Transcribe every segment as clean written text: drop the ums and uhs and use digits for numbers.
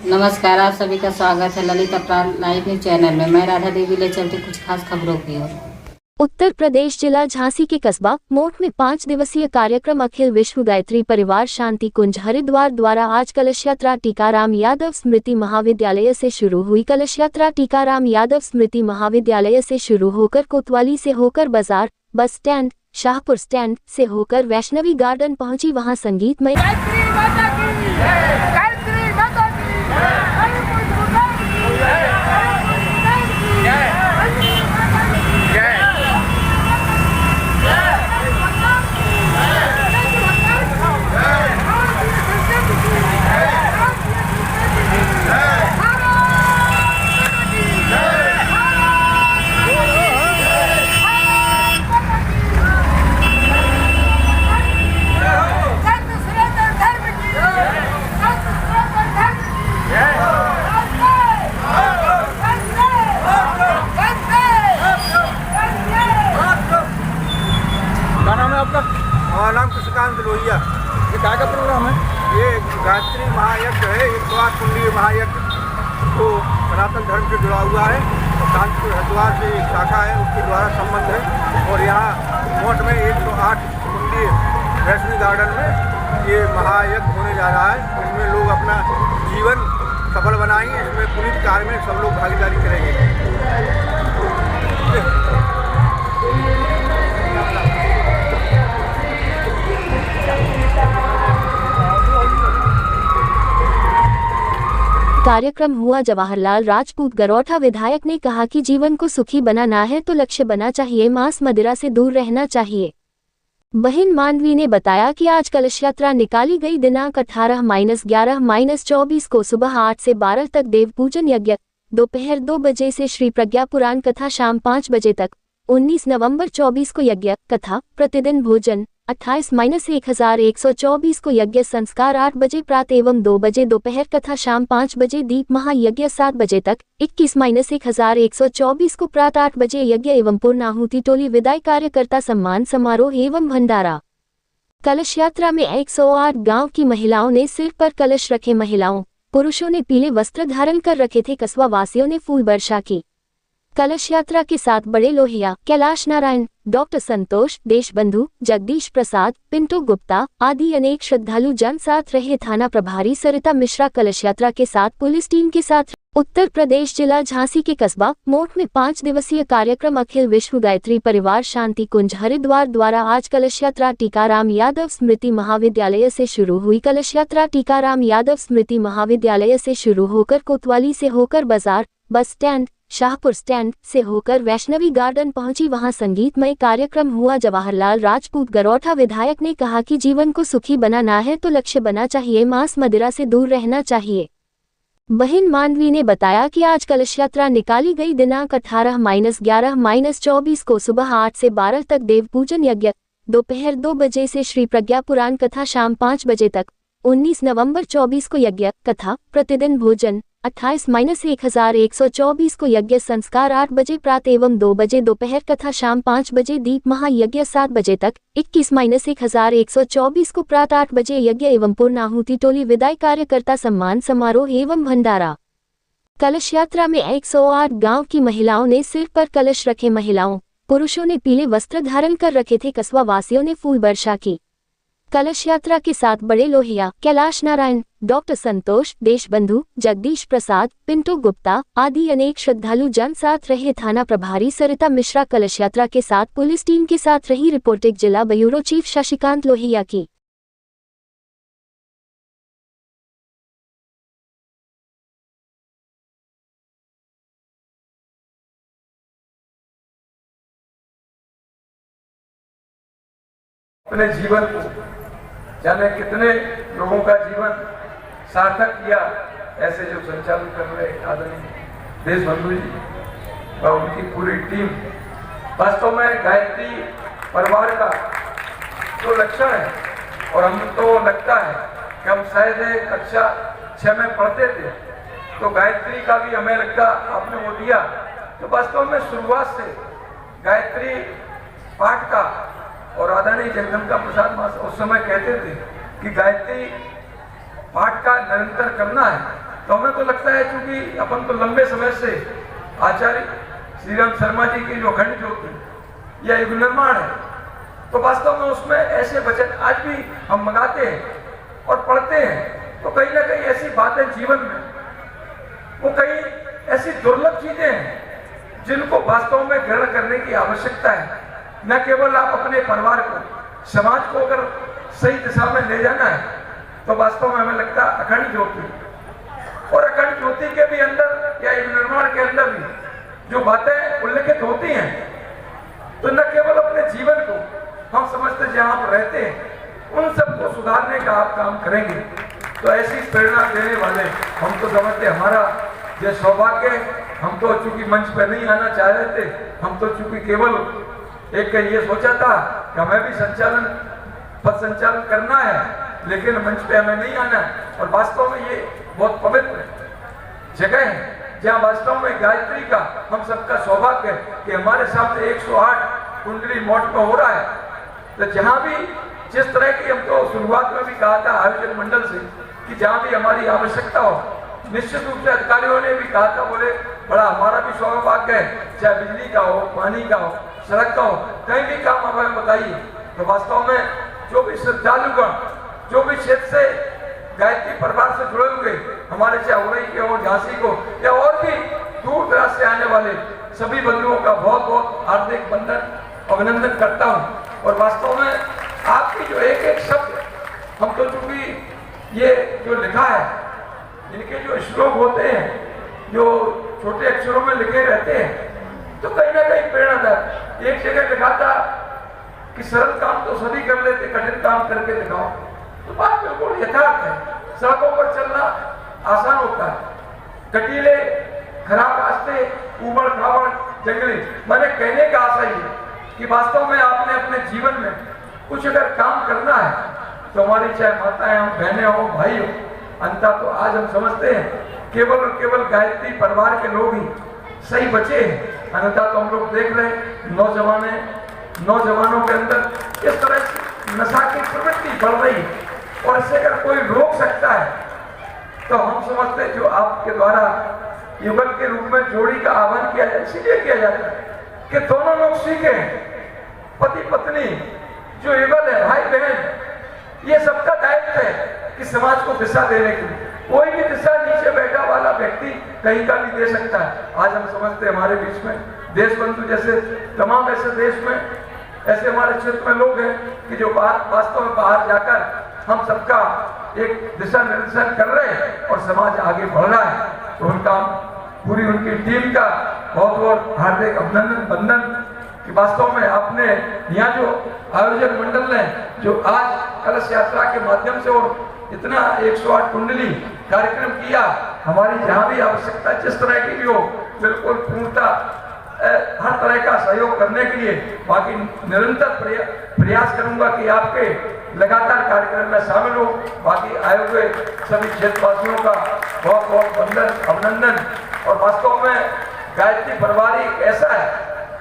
नमस्कार, आप सभी का स्वागत है ललित अपराध लाइव न्यूज चैनल में। मैं राधा देवी ले चलती कुछ खास खबरों की ओर। उत्तर प्रदेश जिला झांसी के कस्बा मोट में 5 दिवसीय कार्यक्रम अखिल विश्व गायत्री परिवार शांति कुंज हरिद्वार द्वारा आज कलश यात्रा टीकाराम यादव स्मृति महाविद्यालय से शुरू हुई। कलश यात्रा टीकाराम यादव स्मृति महाविद्यालय से शुरू होकर कोतवाली से होकर बाजार, बस स्टैंड, शाहपुर स्टैंड से होकर वैष्णवी गार्डन पहुंची। वहां संगीतमय हमारा नाम कृष्णकांत लोहिया। ये क्या का प्रोग्राम है? ये गायत्री महायज्ञ है। 108 कुंडलीय महायज्ञ तो सनातन धर्म से जुड़ा हुआ है और कानपुर हरिद्वार से एक शाखा है, उसके द्वारा संबंध है। और यहाँ मोट में 108 कुंडलीय वैष्णवी गार्डन में ये महायज्ञ होने जा रहा है। इसमें लोग अपना जीवन सफल बनाएंगे। इसमें पुनीत कार्य में सब लोग भागीदारी करेंगे। कार्यक्रम हुआ। जवाहरलाल राजपूत गरौठा विधायक ने कहा कि जीवन को सुखी बनाना है तो लक्ष्य बना चाहिए, मांस मदिरा से दूर रहना चाहिए। बहन मानवी ने बताया कि आज कलश यात्रा निकाली गई। दिनांक 18-11-24 को सुबह 8 से 12 तक देव पूजन यज्ञ, दोपहर 2 बजे से श्री प्रज्ञा पुराण कथा, शाम 5 बजे तक। 19 नवंबर 24 को यज्ञ कथा, प्रतिदिन भोजन। 28-1124 को यज्ञ संस्कार 8 बजे प्रातः एवं 2 बजे दोपहर कथा, शाम 5 बजे दीप महायज्ञ 7 बजे तक। 21-1124 को प्रातः 8 बजे यज्ञ एवं पूर्णाहुति टोली विदाई कार्यकर्ता सम्मान समारोह एवं भंडारा। कलश यात्रा में 108 गांव की महिलाओं ने सिर पर कलश रखे। महिलाओं पुरुषों ने पीले वस्त्र धारण कर रखे थे। कस्बा वासियों ने फूल वर्षा की। कलश यात्रा के साथ बड़े लोहिया, कैलाश नारायण, डॉक्टर संतोष, देशबंधु, जगदीश प्रसाद, पिंटू गुप्ता आदि अनेक श्रद्धालु जन साथ रहे। थाना प्रभारी सरिता मिश्रा कलश यात्रा के साथ पुलिस टीम के साथ। उत्तर प्रदेश जिला झांसी के कस्बा मोट में 5 दिवसीय कार्यक्रम अखिल विश्व गायत्री परिवार शांति कुंज हरिद्वार द्वारा आज कलश यात्रा टीकाराम यादव स्मृति महाविद्यालय से शुरू हुई। कलश यात्रा टीकाराम यादव स्मृति महाविद्यालय से शुरू होकर कोतवाली से होकर बाजार, बस स्टैंड, शाहपुर स्टैंड से होकर वैष्णवी गार्डन पहुंची। वहां संगीतमय कार्यक्रम हुआ। जवाहरलाल राजपूत गरौठा विधायक ने कहा कि जीवन को सुखी बनाना है तो लक्ष्य बना चाहिए, मांस मदिरा से दूर रहना चाहिए। बहन मानवी ने बताया कि आज कलश यात्रा निकाली गई। दिनांक 18-11-24 को सुबह 8 से 12 तक देव पूजन यज्ञ, दोपहर 2 बजे से श्री प्रज्ञा पुराण कथा, शाम 5 बजे तक। 19 नवंबर 24 को यज्ञ कथा, प्रतिदिन भोजन। 28-1124 को यज्ञ संस्कार 8 बजे प्रातः एवं 2 बजे दोपहर कथा, शाम 5 बजे दीप महायज्ञ 7 बजे तक। 21-1124 को प्रातः 8 बजे यज्ञ एवं पूर्णाहुति टोली विदाई कार्यकर्ता सम्मान समारोह एवं भंडारा। कलश यात्रा में 108 गांव की महिलाओं ने सिर पर कलश रखे। महिलाओं पुरुषों ने पीले वस्त्र धारण कर रखे थे। कस्बा वासियों ने फूल वर्षा की। कलश यात्रा के साथ बड़े लोहिया, कैलाश नारायण, डॉक्टर संतोष, देशबंधु, जगदीश प्रसाद, पिंटू गुप्ता आदि अनेक श्रद्धालु जन साथ रहे। थाना प्रभारी सरिता मिश्रा कलश यात्रा के साथ पुलिस टीम के साथ रही। रिपोर्टिंग जिला ब्यूरो चीफ शशिकांत लोहिया की। अपने जीवन को जाने कितने लोगों का जीवन सार्थक किया, ऐसे जो संचालन कर रहे आदरणीय देशबंधु जी और उनकी पूरी टीम। वास्तव में गायत्री परिवार का जो लक्षण है, और हमको लगता है कि हम शायद कक्षा 6 में पढ़ते थे तो गायत्री का भी हमें लगता आपने वो दिया। तो वास्तव में शुरुआत से गायत्री पाठ का, और आदरणीय जगदम्बिका प्रसाद मास उस समय कहते थे कि गायत्री पाठ का निरंतर करना है तो हमें तो लगता है क्योंकि अपन तो लंबे समय से आचार्य श्री राम शर्मा जी की जो अखंड ज्योति या युग निर्माण है, तो वास्तव में उसमें ऐसे वचन आज भी हम मंगाते हैं और पढ़ते हैं, तो कहीं ना कहीं ऐसी बातें जीवन में, वो कई ऐसी दुर्लभ चीजें हैं जिनको वास्तव में ग्रहण करने की आवश्यकता है। न केवल आप अपने परिवार को, समाज को अगर सही दिशा में ले जाना है, तो वास्तव में हमें लगता है अखंड ज्योति, और अखंड ज्योति के भी अंदर या युग निर्माण के अंदर भी जो बातें उल्लेखित होती हैं, तो न केवल अपने जीवन को हम समझते जहां आप रहते हैं उन सबको सुधारने का आप काम करेंगे, तो ऐसी प्रेरणा देने वाले हम तो समझते हमारा ये सौभाग्य है। हम तो चूंकि मंच पर नहीं आना चाह रहे थे, हम तो चूंकि केवल एक ये सोचा था कि हमें भी पद संचालन करना है, लेकिन मंच पे हमें नहीं आना। और वास्तव में ये बहुत पवित्र जगह है जहाँ वास्तव में गायत्री का हम सबका सौभाग्य है कि हमारे सामने 108 कुंडली मठ में हो रहा है। तो जहाँ भी जिस तरह की, हम तो शुरुआत में भी कहा था आयोजन मंडल से कि जहाँ भी हमारी आवश्यकता हो, निश्चित रूप से अधिकारियों ने भी कहा था, बोले बड़ा हमारा भी सौभाग्य है, चाहे बिजली का हो, पानी का हो, सड़क का हो, कहीं भी काम हमें बताइए। तो वास्तव में जो भी श्रद्धालुगण, जो भी क्षेत्र से गायत्री परिवार से जुड़े हुए हमारे, चाहे उरई के हो, झांसी को, या और भी दूर दराज से आने वाले सभी बंधुओं का बहुत बहुत हार्दिक अभिनंदन करता हूँ। और वास्तव में आपकी जो एक एक शब्द, हम तो चूंकि ये जो लिखा है, इनके जो श्लोक होते हैं जो छोटे अक्षरों में लिखे रहते हैं, तो कहीं ना कहीं प्रेरणादायक। एक जगह लिखा था कि सरल काम तो सभी कर लेते, कठिन काम करके दिखाओ। तो बात बिल्कुल यथार्थ है। सड़कों पर चलना आसान होता है, कटीले खराब रास्ते, ऊबड़ खाबड़ जंगली, मैंने कहने का आशा ही है कि वास्तव में आपने अपने जीवन में कुछ अगर काम करना है, तो हमारी चाहे माताएं हो, बहनें हो, भाई हो, अंततः तो आज हम समझते हैं केवल और केवल गायत्री परिवार के लोग ही सही बचे हैं। अन्यथा तो हम लोग देख रहे हैं नौजवानों के अंदर इस तरह की नशा की प्रवृत्ति बढ़ रही है, और इससे अगर कोई रोक सकता है तो हम समझते हैं जो आपके द्वारा युगल के रूप में जोड़ी का आह्वान किया जाए, इसीलिए किया जाता है कि दोनों लोग सीखें, पति पत्नी जो युगल है, भाई बहन, ये सबका दायित्व है कि समाज को दिशा देने के लिए। कोई भी दिशा नीचे बैठा वाला व्यक्ति कहीं का नहीं दे सकता है। आज हम समझते हैं हमारे बीच में देश बंधु जैसे तमाम ऐसे देश में ऐसे हमारे क्षेत्र में लोग हैं कि जो वास्तव में बाहर जाकर हम सबका एक दिशा निर्देशन कर रहे हैं और समाज आगे बढ़ रहा है। तो उनका पूरी उनकी टीम का बहुत बहुत हार्दिक अभिनंदन वंदन कि वास्तव में आपने यहाँ जो आयोजन मंडल ने जो आज कलश यात्रा के माध्यम से और इतना 108 कुंडली कार्यक्रम किया, हमारी जहाँ भी आवश्यकता जिस तरह की भी हो, बिल्कुल पूर्णतः हर तरह का सहयोग करने के लिए बाकी निरंतर प्रयास करूंगा कि आपके लगातार कार्यक्रम में शामिल हो। बाकी आए हुए सभी क्षेत्रवासियों का बहुत बहुत वंदन अभिनंदन। और वास्तव में गायत्री परिवार एक ऐसा है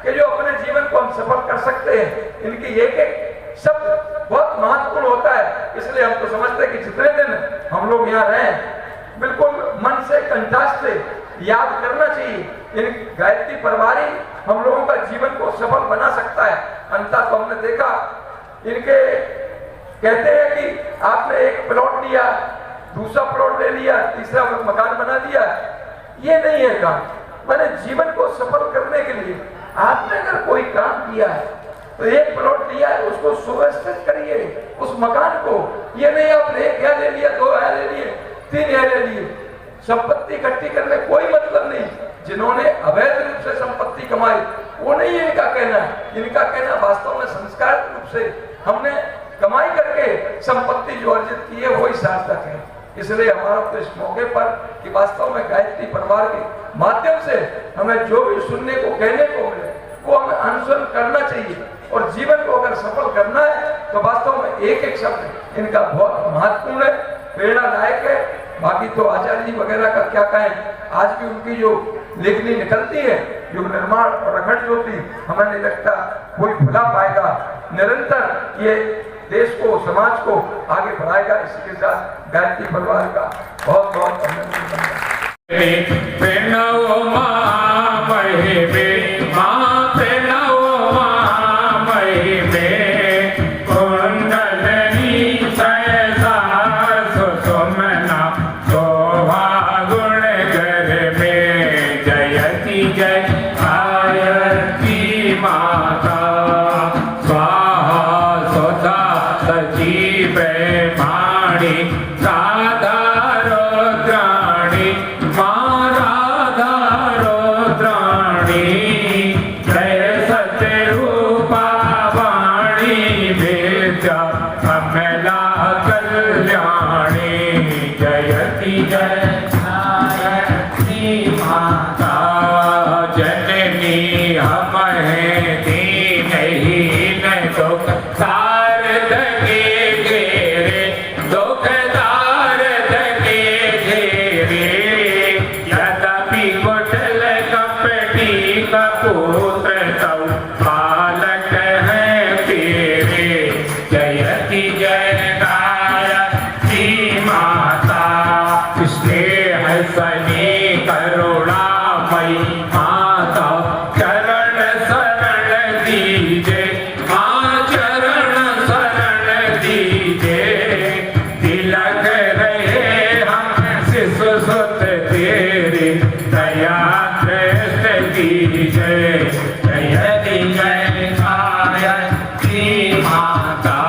कि जो अपने जीवन को हम सफल कर सकते हैं। इनकी एक एक शब्द बहुत महत्वपूर्ण होता है, इसलिए हम तो समझते हैं कि जितने दिन हम लोग यहाँ रहें बिल्कुल मन से कंठास्थ से याद करना चाहिए। इन गायत्री परिवार ही हम लोगों का जीवन को सफल बना सकता है। अंततः तो हमने देखा, इनके कहते हैं कि आपने एक प्लॉट लिया, दूसरा प्लॉट ले लिया, तीसरा मकान बना दिया, ये नहीं है काम। मैंने जीवन को सफल करने के लिए आपने अगर कोई काम किया है तो एक प्लॉट लिया है, उसको सुव्यवस्थित करिए उस मकान को। ये नहीं आपने एक या ले लिया, 2 या ले लिए, 3 या ले लिए, संपत्ति इकट्ठी करने कोई मतलब नहीं। जिन्होंने अवैध रूप से संपत्ति कमाई वो नहीं इनका कहना है। इनका कहना वास्तव में संस्कार रूप से हमने कमाई करके संपत्ति जो अर्जित की है वही सार्थक है। इसलिए हमारा तो इस मौके पर कि वास्तव में गायत्री परिवार के माध्यम से हमें जो भी सुनने को कहने को मिले वो हमें अनुसरण करना चाहिए। और जीवन को अगर सफल करना है तो वास्तव में एक एक शब्द इनका बहुत महत्वपूर्ण है, प्रेरणादायक है। बाकी तो आचार्य जी वगैरह का क्या कहें, आज भी उनकी जो लेखनी निकलती है युग निर्माण और अखंड ज्योति, हमें नहीं लगता कोई भुला पाएगा। निरंतर ये देश को समाज को आगे बढ़ाएगा। इसके साथ गायत्री परिवार का बहुत बहुत अभिनंदन। कुंडली प्रणव महामहिमे मां प्रणव महामहिमे कुंडली सहस्र सुमना शोभा गुण घर में जयति जय आयति माता स्वाहा सुधा सजीव माणी राधा रुद्राणी मां राधा रुद्राणी जय सत्यरूपा वाणी विद्या कमला कल्याणी जयति जय आयति माता जननी हम हैं दीनहीन दुख तार दगे घेरे दुखदार दगे घेरे यद्यपि कुटिल कपटी कपूत्र तौ बालक है तेरे जयति जय गायत्री माता स्नेह सनी करुणामयी माता चरण शरण दीजे मां चरण शरण दीजे तिलक रहे हम शिशु सुत तेरे दया दृष्ट कीजे जयति जय गायत्री माता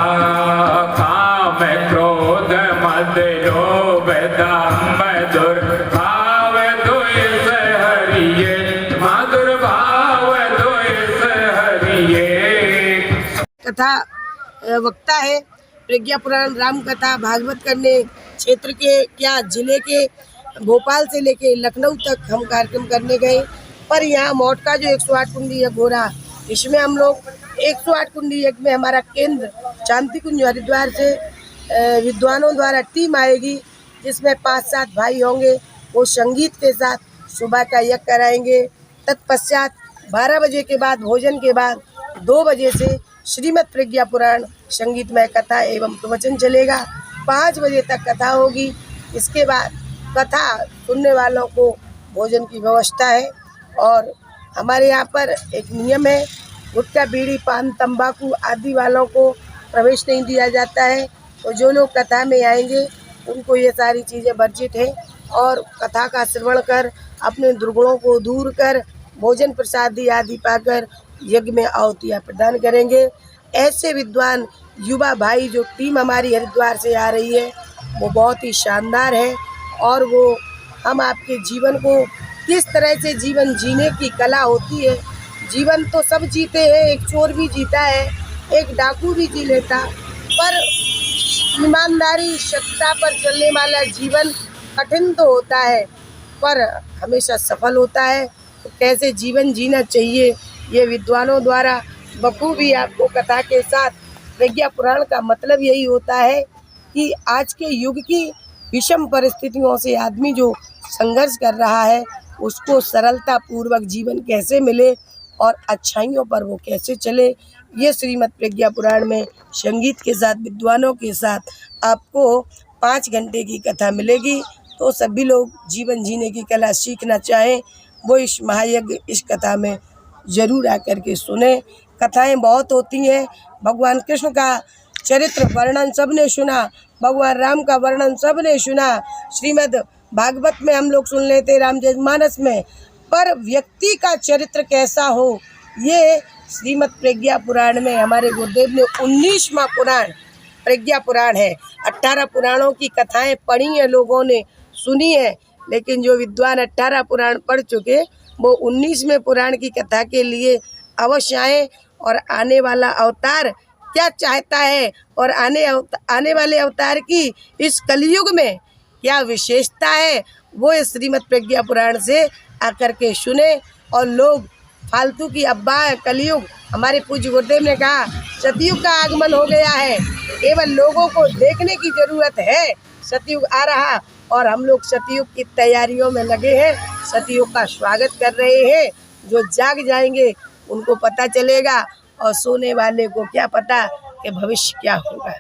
काम क्रोध मद लोभ दम्भ दुर्भाव द्वेष हरिये मधुर भाव द्वेष हरिये। कथा वक्ता है प्रज्ञा पुराण राम कथा भागवत करने क्षेत्र के क्या जिले के भोपाल से लेके लखनऊ तक हम कार्यक्रम करने गए। पर यहाँ मौट का जो 108 कुंडी यज्ञ हो रहा, इसमें हम लोग 108 कुंडी यज्ञ में हमारा केंद्र शांति कुंज हरिद्वार से विद्वानों द्वारा टीम आएगी, जिसमें 5-7 भाई होंगे। वो संगीत के साथ सुबह का यज्ञ कराएंगे। तत्पश्चात 12 बजे के बाद भोजन के बाद 2 बजे से श्रीमद् प्रज्ञा पुराण संगीतमय कथा एवं प्रवचन चलेगा। 5 बजे तक कथा होगी। इसके बाद कथा सुनने वालों को भोजन की व्यवस्था है। और हमारे यहाँ पर एक नियम है, गुटखा बीड़ी पान तंबाकू आदि वालों को प्रवेश नहीं दिया जाता है। तो जो लोग कथा में आएंगे उनको ये सारी चीज़ें वर्जित हैं। और कथा का श्रवण कर अपने दुर्गुणों को दूर कर भोजन प्रसादी आदि पाकर यज्ञ में आहुतियाँ प्रदान करेंगे। ऐसे विद्वान युवा भाई जो टीम हमारी हरिद्वार से आ रही है वो बहुत ही शानदार है। और वो हम आपके जीवन को किस तरह से जीवन जीने की कला होती है। जीवन तो सब जीते हैं, एक चोर भी जीता है, एक डाकू भी जी लेता, पर ईमानदारी सत्ता पर चलने वाला जीवन कठिन तो होता है पर हमेशा सफल होता है। तो कैसे जीवन जीना चाहिए ये विद्वानों द्वारा बखूबी आपको कथा के साथ प्रज्ञा पुराण का मतलब यही होता है कि आज के युग की विषम परिस्थितियों से आदमी जो संघर्ष कर रहा है उसको सरलता पूर्वक जीवन कैसे मिले और अच्छाइयों पर वो कैसे चले, ये श्रीमद् प्रज्ञा पुराण में संगीत के साथ विद्वानों के साथ आपको 5 घंटे की कथा मिलेगी। तो सभी लोग जीवन जीने की कला सीखना चाहें वो इस महायज्ञ इस कथा में ज़रूर आकर के सुने। कथाएं बहुत होती हैं। भगवान कृष्ण का चरित्र वर्णन सबने सुना, भगवान राम का वर्णन सबने सुना, श्रीमद् भागवत में हम लोग सुन लेते रामचरितमानस में, पर व्यक्ति का चरित्र कैसा हो ये श्रीमद् प्रज्ञा पुराण में हमारे गुरुदेव ने 19वां पुराण प्रज्ञा पुराण है। 18 पुराणों की कथाएं पढ़ी हैं, लोगों ने सुनी है, लेकिन जो विद्वान 18 पुराण पढ़ चुके वो 19वें पुराण की कथा के लिए अवश्य आएँ। और आने वाला अवतार क्या चाहता है और आने वाले अवतार की इस कलयुग में क्या विशेषता है वो इस श्रीमद् प्रज्ञा पुराण से आकर के सुने। और लोग फालतू की अफवाह, कलयुग, हमारे पूज्य गुरुदेव ने कहा सतयुग का आगमन हो गया है, केवल लोगों को देखने की ज़रूरत है। सतयुग आ रहा और हम लोग सतयुग की तैयारियों में लगे हैं, सतयुग का स्वागत कर रहे हैं। जो जाग जाएंगे उनको पता चलेगा और सोने वाले को क्या पता कि भविष्य क्या होगा।